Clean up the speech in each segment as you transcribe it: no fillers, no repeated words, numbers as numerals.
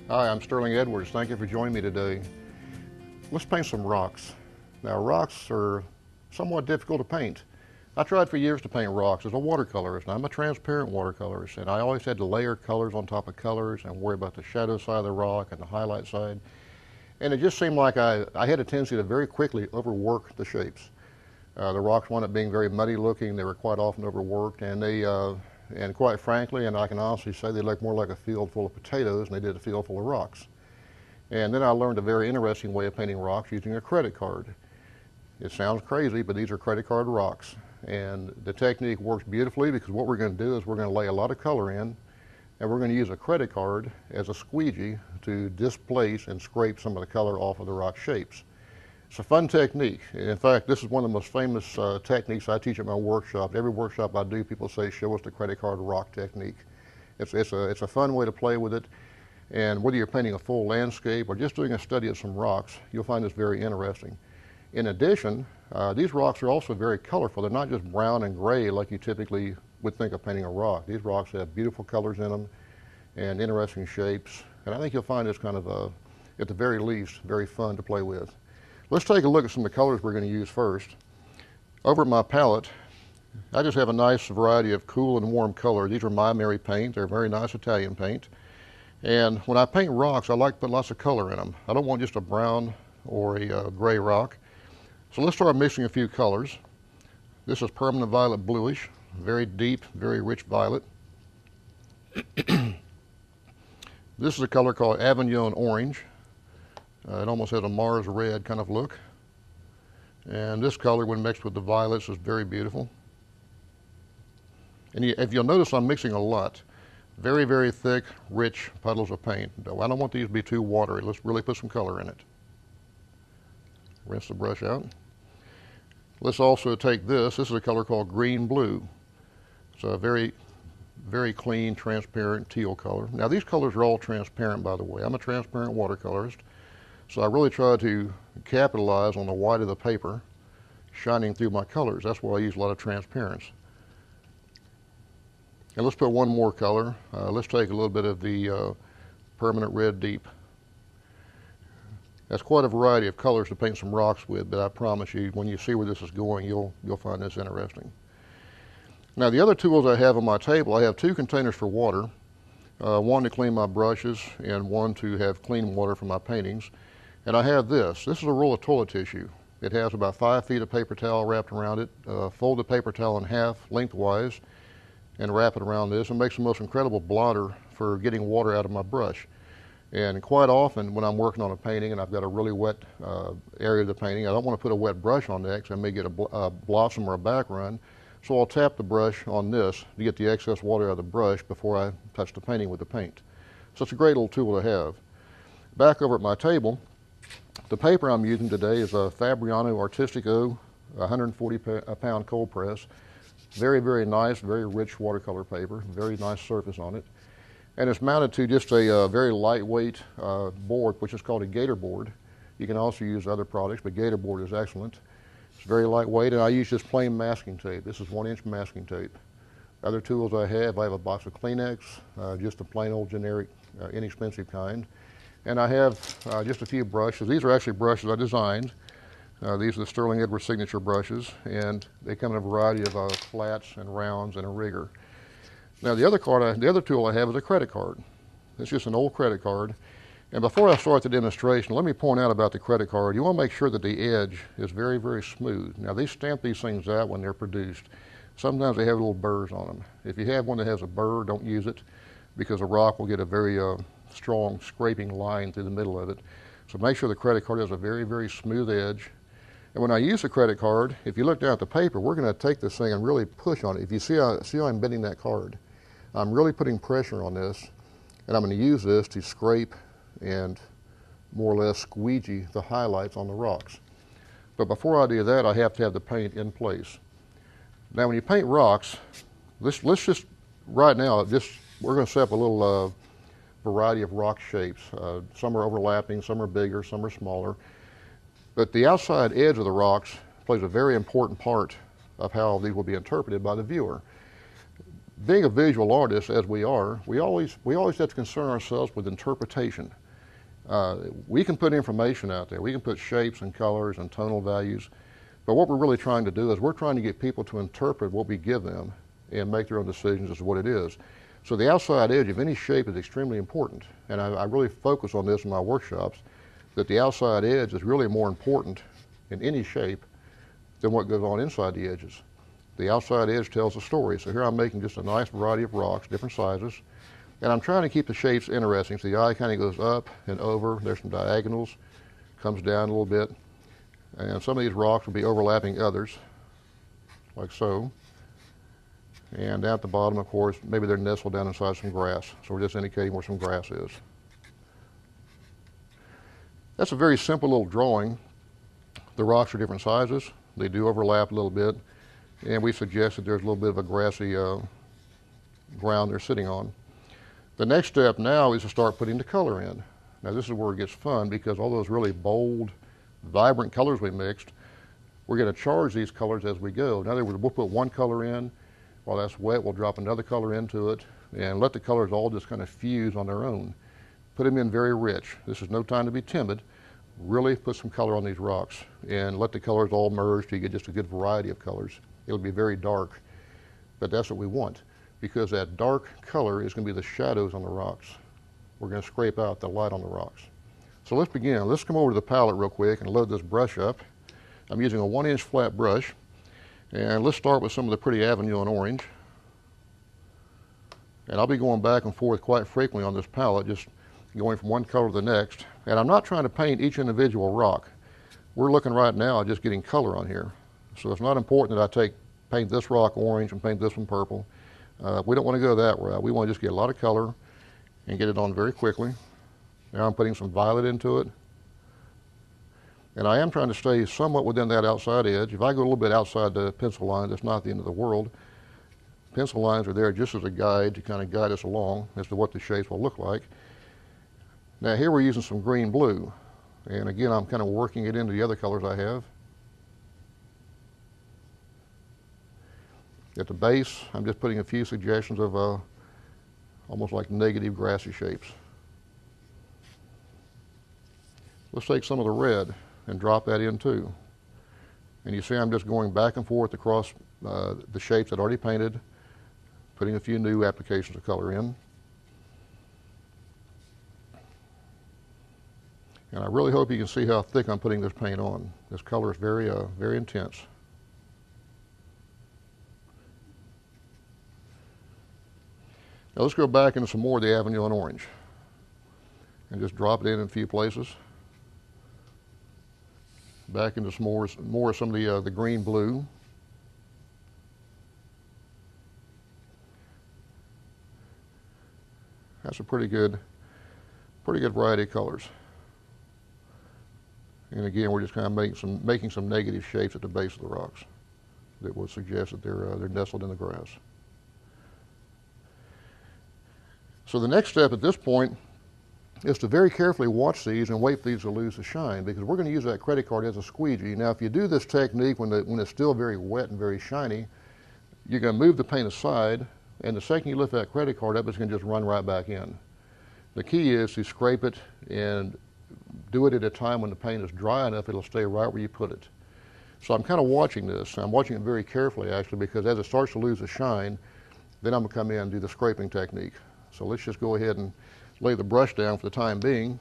Hi, I'm Sterling Edwards. Thank you for joining me today. Let's paint some rocks. Now, rocks are somewhat difficult to paint. I tried for years to paint rocks as a watercolorist, and I'm a transparent watercolorist, and I always had to layer colors on top of colors and worry about the shadow side of the rock and the highlight side. And it just seemed like I had a tendency to very quickly overwork the shapes. The rocks wound up being very muddy looking. They were quite often overworked, and and quite frankly, and I can honestly say, they looked more like a field full of potatoes than they did a field full of rocks. And then I learned a very interesting way of painting rocks using a credit card. It sounds crazy, but these are credit card rocks. And the technique works beautifully because what we're going to do is we're going to lay a lot of color in, and we're going to use a credit card as a squeegee to displace and scrape some of the color off of the rock shapes. It's a fun technique. In fact, this is one of the most famous techniques I teach at my workshop. Every workshop I do, people say, show us the credit card rock technique. It's a fun way to play with it. And whether you're painting a full landscape or just doing a study of some rocks, you'll find this very interesting. In addition, these rocks are also very colorful. They're not just brown and gray like you typically would think of painting a rock. These rocks have beautiful colors in them and interesting shapes. And I think you'll find this kind of, at the very least, very fun to play with. Let's take a look at some of the colors we're going to use first. Over at my palette, I just have a nice variety of cool and warm colors. These are My Mary paint. They're very nice Italian paint. And when I paint rocks, I like to put lots of color in them. I don't want just a brown or a gray rock. So let's start mixing a few colors. This is permanent violet bluish, very deep, very rich violet. This is a color called Avignon orange. It almost has a Mars red kind of look. And this color, when mixed with the violets, is very beautiful. And if you'll notice, I'm mixing a lot. Very, very thick, rich puddles of paint. I don't want these to be too watery. Let's really put some color in it. Rinse the brush out. Let's also take this. This is a color called green blue. It's a very, very clean, transparent teal color. Now, these colors are all transparent, by the way. I'm a transparent watercolorist. So I really try to capitalize on the white of the paper shining through my colors. That's why I use a lot of transparency. And let's put one more color. Let's take a little bit of the permanent red deep. That's quite a variety of colors to paint some rocks with, but I promise you, when you see where this is going, you'll find this interesting. Now, the other tools I have on my table, I have two containers for water, one to clean my brushes and one to have clean water for my paintings. And I have this. This is a roll of toilet tissue. It has about 5 feet of paper towel wrapped around it. Fold the paper towel in half lengthwise and wrap it around this. It makes the most incredible blotter for getting water out of my brush. And quite often when I'm working on a painting and I've got a really wet area of the painting, I don't want to put a wet brush on that because I may get a blossom or a back run. So I'll tap the brush on this to get the excess water out of the brush before I touch the painting with the paint. So it's a great little tool to have. Back over at my table, the paper I'm using today is a Fabriano Artistico 140 pound cold press. Very, very nice, very rich watercolor paper, very nice surface on it. And it's mounted to just a very lightweight board, which is called a gator board. You can also use other products, but gator board is excellent. It's very lightweight, and I use just plain masking tape. This is 1-inch masking tape. Other tools I have a box of Kleenex, just a plain old generic, inexpensive kind. And I have just a few brushes. These are actually brushes I designed. These are the Sterling Edwards signature brushes, and they come in a variety of flats and rounds and a rigger. Now, the other tool I have is a credit card. It's just an old credit card. And before I start the demonstration, let me point out about the credit card. You want to make sure that the edge is very, very smooth. Now, they stamp these things out when they're produced. Sometimes they have little burrs on them. If you have one that has a burr, don't use it because a rock will get a very strong scraping line through the middle of it. So make sure the credit card has a very, very smooth edge. And when I use the credit card, if you look down at the paper, we're going to take this thing and really push on it. If you see how I'm bending that card, I'm really putting pressure on this, and I'm going to use this to scrape and more or less squeegee the highlights on the rocks. But before I do that, I have to have the paint in place. Now, when you paint rocks, let's just, right now, we're going to set up a little variety of rock shapes. Some are overlapping, some are bigger, some are smaller. But the outside edge of the rocks plays a very important part of how these will be interpreted by the viewer. being a visual artist as we are, we always have to concern ourselves with interpretation. We can put information out there. We can put shapes and colors and tonal values. But what we're really trying to do is we're trying to get people to interpret what we give them and make their own decisions as to what it is. So the outside edge of any shape is extremely important. And I really focus on this in my workshops, that the outside edge is really more important in any shape than what goes on inside the edges. The outside edge tells a story. So here I'm making just a nice variety of rocks, different sizes. And I'm trying to keep the shapes interesting. So the eye kind of goes up and over. There's some diagonals, comes down a little bit. And some of these rocks will be overlapping others, like so. And down at the bottom, of course, maybe they're nestled down inside some grass. So we're just indicating where some grass is. That's a very simple little drawing. The rocks are different sizes. They do overlap a little bit. And we suggest that there's a little bit of a grassy ground they're sitting on. The next step now is to start putting the color in. Now this is where it gets fun, because all those really bold, vibrant colors we mixed, we're going to charge these colors as we go. In other words, we'll put one color in. While that's wet, we'll drop another color into it and let the colors all just kind of fuse on their own. Put them in very rich. This is no time to be timid. Really put some color on these rocks and let the colors all merge till you get just a good variety of colors. It'll be very dark, but that's what we want, because that dark color is going to be the shadows on the rocks. We're going to scrape out the light on the rocks. So let's begin. Let's come over to the palette real quick and load this brush up. I'm using a 1-inch flat brush, and let's start with some of the pretty Avignon orange. And I'll be going back and forth quite frequently on this palette, just going from one color to the next. And I'm not trying to paint each individual rock. We're looking right now at just getting color on here. So it's not important that I paint this rock orange and paint this one purple. We don't want to go that route. We want to just get a lot of color and get it on very quickly. Now I'm putting some violet into it. And I am trying to stay somewhat within that outside edge. If I go a little bit outside the pencil line, that's not the end of the world. Pencil lines are there just as a guide to kind of guide us along as to what the shapes will look like. Now here we're using some green blue. And again, I'm kind of working it into the other colors I have. At the base, I'm just putting a few suggestions of almost like negative grassy shapes. Let's take some of the red and drop that in too. And you see I'm just going back and forth across the shapes I'd already painted, putting a few new applications of color in. And I really hope you can see how thick I'm putting this paint on. This color is very, very intense. Now let's go back into some more of the Avignon orange and just drop it in a few places. Back into some more of some of the green blue. That's a pretty good variety of colors. And again, we're just kind of making some negative shapes at the base of the rocks that would suggest that they're nestled in the grass. So the next step at this point is to very carefully watch these and wait for these to lose the shine, because we're going to use that credit card as a squeegee. Now, if you do this technique when it's still very wet and very shiny, you're going to move the paint aside, and the second you lift that credit card up, it's going to just run right back in. The key is to scrape it and do it at a time when the paint is dry enough, it'll stay right where you put it. So I'm kind of watching this. I'm watching it very carefully, actually, because as it starts to lose the shine, then I'm going to come in and do the scraping technique. So let's just go ahead and lay the brush down for the time being.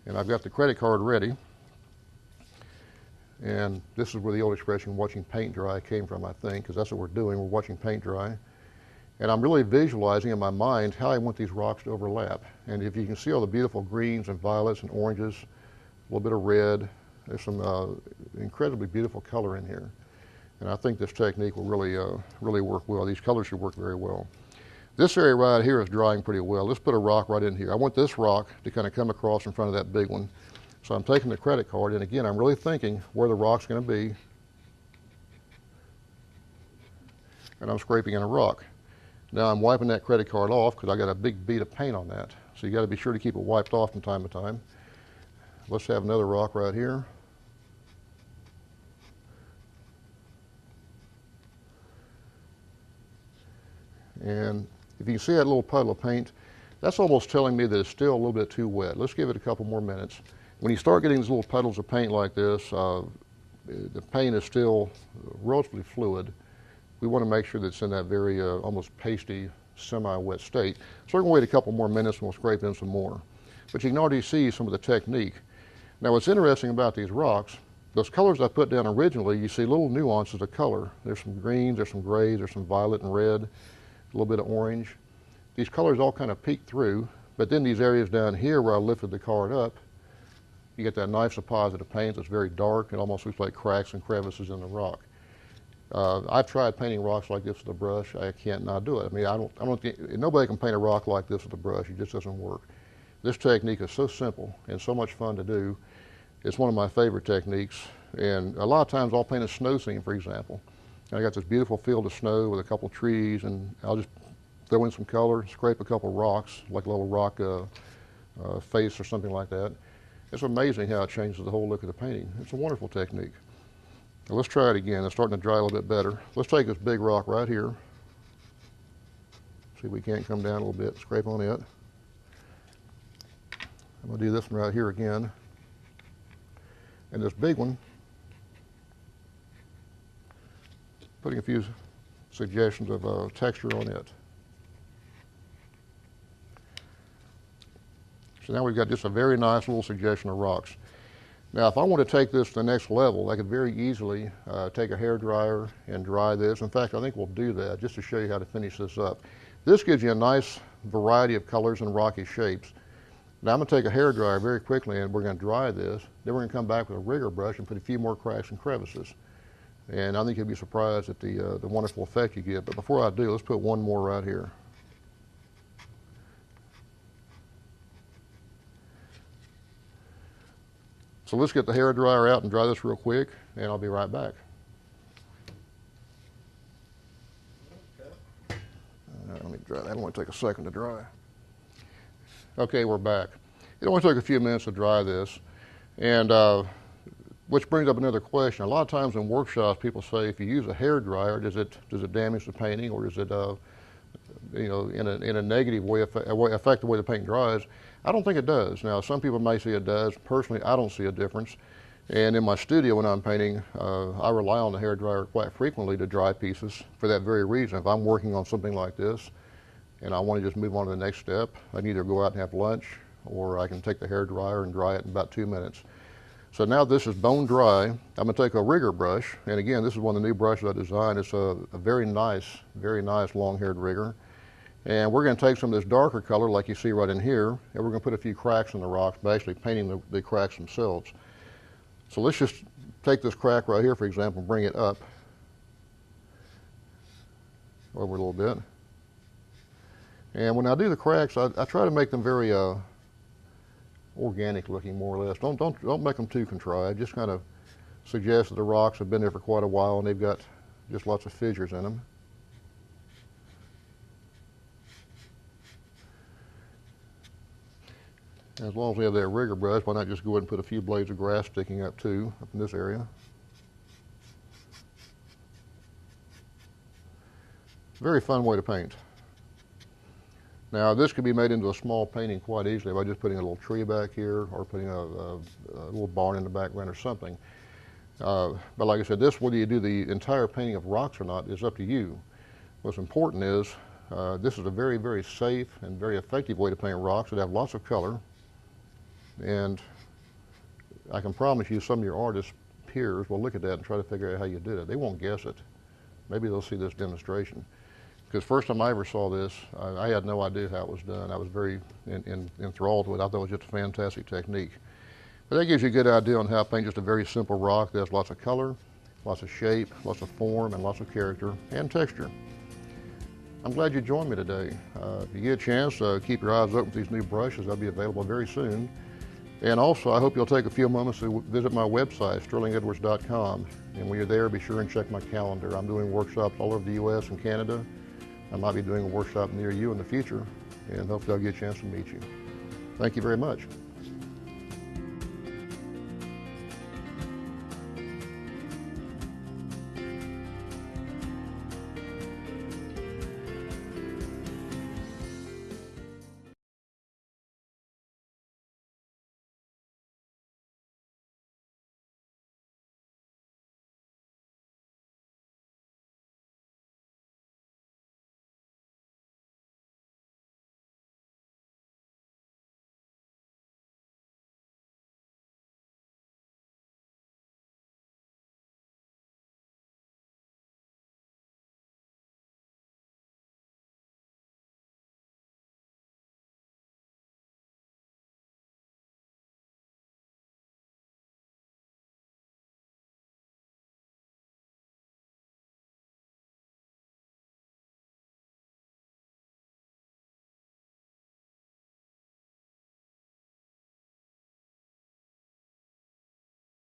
And I've got the credit card ready. And this is where the old expression, watching paint dry, came from, I think, because that's what we're doing. We're watching paint dry. And I'm really visualizing in my mind how I want these rocks to overlap. And if you can see all the beautiful greens and violets and oranges, a little bit of red, there's some incredibly beautiful color in here. And I think this technique will really work well. These colors should work very well. This area right here is drying pretty well. Let's put a rock right in here. I want this rock to kind of come across in front of that big one. So I'm taking the credit card, and again, I'm really thinking where the rock's going to be. And I'm scraping in a rock. Now I'm wiping that credit card off because I got a big bead of paint on that. So you got to be sure to keep it wiped off from time to time. Let's have another rock right here. And if you can see that little puddle of paint, that's almost telling me that it's still a little bit too wet. Let's give it a couple more minutes. When you start getting these little puddles of paint like this, the paint is still relatively fluid. We want to make sure that it's in that very almost pasty, semi-wet state. So we're going to wait a couple more minutes and we'll scrape in some more. But you can already see some of the technique. Now what's interesting about these rocks, those colors I put down originally, you see little nuances of color. There's some greens, there's some grays, there's some violet and red, a little bit of orange. These colors all kind of peek through, but then these areas down here where I lifted the card up, you get that nice deposit of paint that's very dark. It almost looks like cracks and crevices in the rock. I've tried painting rocks like this with a brush. I can't not do it. I mean, I don't think, nobody can paint a rock like this with a brush. It just doesn't work. This technique is so simple and so much fun to do. It's one of my favorite techniques. And a lot of times I'll paint a snow scene, for example. And I got this beautiful field of snow with a couple of trees, and I'll just throw in some color, scrape a couple of rocks, like a little rock face or something like that. It's amazing how it changes the whole look of the painting. It's a wonderful technique. Now let's try it again. It's starting to dry a little bit better. Let's take this big rock right here. See if we can't come down a little bit, scrape on it. I'm going to do this one right here again. And this big one, putting a few suggestions of texture on it. So now we've got just a very nice little suggestion of rocks. Now if I want to take this to the next level, I could very easily take a hairdryer and dry this. In fact, I think we'll do that just to show you how to finish this up. This gives you a nice variety of colors and rocky shapes. Now I'm going to take a hairdryer very quickly and we're going to dry this. Then we're going to come back with a rigger brush and put a few more cracks and crevices. And I think you'll be surprised at the wonderful effect you get. But before I do, let's put one more right here. So let's get the hairdryer out and dry this real quick, and I'll be right back. Let me dry that. It'll only take a second to dry. Okay, we're back. It only took a few minutes to dry this, and which brings up another question. A lot of times in workshops, people say, if you use a hairdryer, does it damage the painting, or does it, you know, in a negative way affect the way the paint dries? I don't think it does. Now, some people may say it does. Personally, I don't see a difference. And in my studio when I'm painting, I rely on the hairdryer quite frequently to dry pieces for that very reason. If I'm working on something like this and I want to just move on to the next step, I can either go out and have lunch, or I can take the hairdryer and dry it in about 2 minutes. So now this is bone dry. I'm going to take a rigger brush, and again, this is one of the new brushes I designed. It's a very nice long-haired rigger. And we're going to take some of this darker color, like you see right in here, and we're going to put a few cracks in the rocks by actually painting the cracks themselves. So let's just take this crack right here, for example, and bring it up over a little bit. And when I do the cracks, I try to make them very organic looking, more or less. Don't make them too contrived. Just kind of suggest that the rocks have been there for quite a while and they've got just lots of fissures in them. As long as we have that rigger brush, why not just go ahead and put a few blades of grass sticking up too, up in this area. Very fun way to paint. Now this could be made into a small painting quite easily by just putting a little tree back here, or putting a little barn in the background or something. But like I said, this, whether you do the entire painting of rocks or not, is up to you. What's important is this is a very, very safe and very effective way to paint rocks that have lots of color. And I can promise you some of your artist peers will look at that and try to figure out how you did it. They won't guess it. Maybe they'll see this demonstration. Because first time I ever saw this, I had no idea how it was done. I was very enthralled with it. I thought it was just a fantastic technique. But that gives you a good idea on how to paint just a very simple rock that has lots of color, lots of shape, lots of form, and lots of character and texture. I'm glad you joined me today. If you get a chance, keep your eyes open for these new brushes. They'll be available very soon. And also, I hope you'll take a few moments to visit my website, sterlingedwards.com. And when you're there, be sure and check my calendar. I'm doing workshops all over the U.S. and Canada. I might be doing a workshop near you in the future, and hopefully I'll get a chance to meet you. Thank you very much.